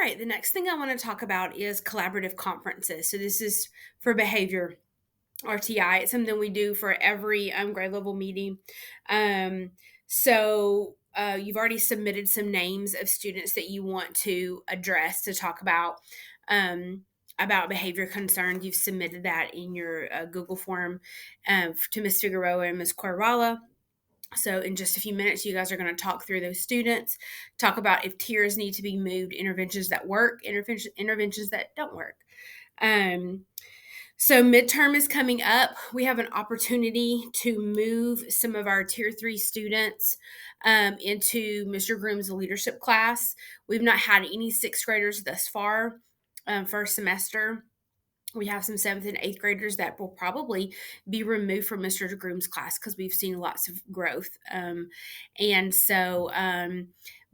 right, the next thing I want to talk about is collaborative conferences. So this is for behavior RTI. It's something we do for every grade level meeting. You've already submitted some names of students that you want to address to talk um, about behavior concerns. You've submitted that in your Google form to Ms. Figueroa and Ms. Corvala. So, in just a few minutes, you guys are going to talk through those students, talk about if tiers need to be moved, interventions that work, interventions that don't work. Um, midterm is coming up. We have an opportunity to move some of our tier three students into Mr. Groom's leadership class. We've not had any sixth graders thus far, first semester. We have some seventh and eighth graders that will probably be removed from Mr. Groom's class because we've seen lots of growth. And so,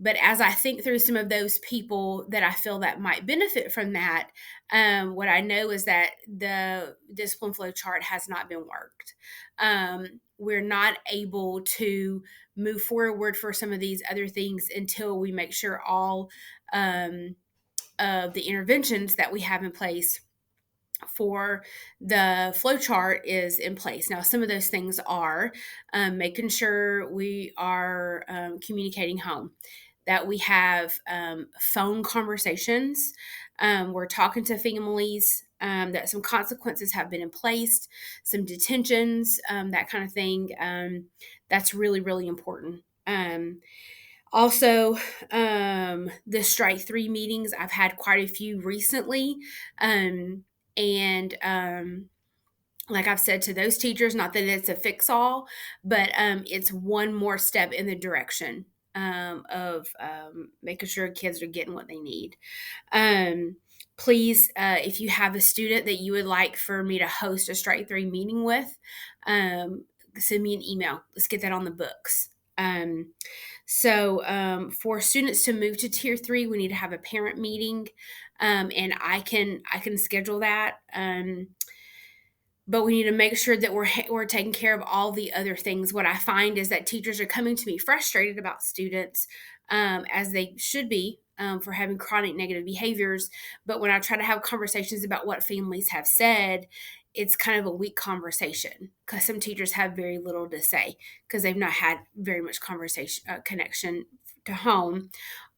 but as I think through some of those people that I feel that might benefit from that, what I know is that the discipline flow chart has not been worked. We're not able to move forward for some of these other things until we make sure all of the interventions that we have in place for the flow chart is in place. Now, some of those things are making sure we are communicating home, that we have phone conversations. We're talking to families, that some consequences have been in place, some detentions, that kind of thing. That's really, really important. Also, the strike three meetings, I've had quite a few recently. And like I've said to those teachers, not that it's a fix all, but it's one more step in the direction of making sure kids are getting what they need. Um, Please, if you have a student that you would like for me to host a strike three meeting with, send me an email. Let's get that on the books. For students to move to tier three, we need to have a parent meeting, and I can schedule that. But we need to make sure that we're taking care of all the other things. What I find is that teachers are coming to me frustrated about students, as they should be, for having chronic negative behaviors. But when I try to have conversations about what families have said, it's kind of a weak conversation because some teachers have very little to say because they've not had very much conversation connection to home.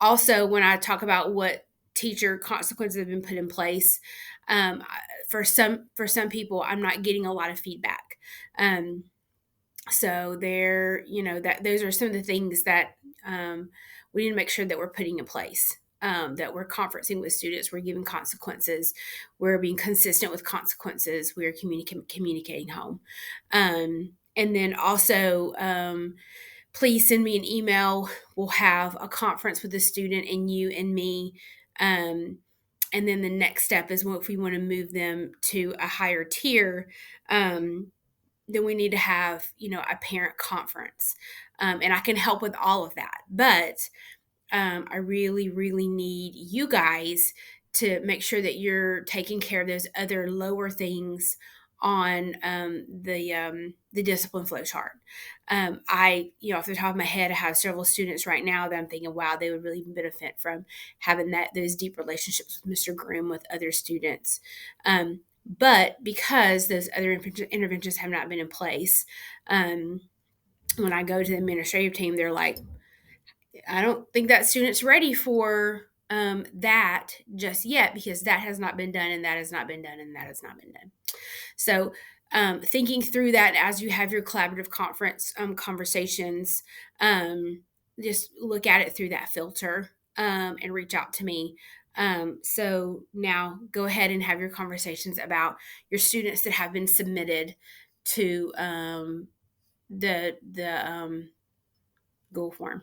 Also, when I talk about what teacher consequences have been put in place, um, for some people, I'm not getting a lot of feedback. Um, so there, that those are some of the things that we need to make sure that we're putting in place. That we're conferencing with students, we're giving consequences, we're being consistent with consequences, we're communicating home. And then also, please send me an email. We'll have a conference with the student and you and me. Um, and then the next step is if we want to move them to a higher tier, then we need to have a parent conference, and I can help with all of that. But I really, really need you guys to make sure that you're taking care of those other lower things on the discipline flow chart. Off the top of my head, I have several students right now that I'm thinking, wow, they would really benefit from having those deep relationships with Mr. Groom, with other students. But because those other interventions have not been in place, when I go to the administrative team, they're like, I don't think that student's ready for that just yet because that has not been done and that has not been done and that has not been done. So, thinking through that as you have your collaborative conference conversations, just look at it through that filter, and reach out to me. So now go ahead and have your conversations about your students that have been submitted to the Google form.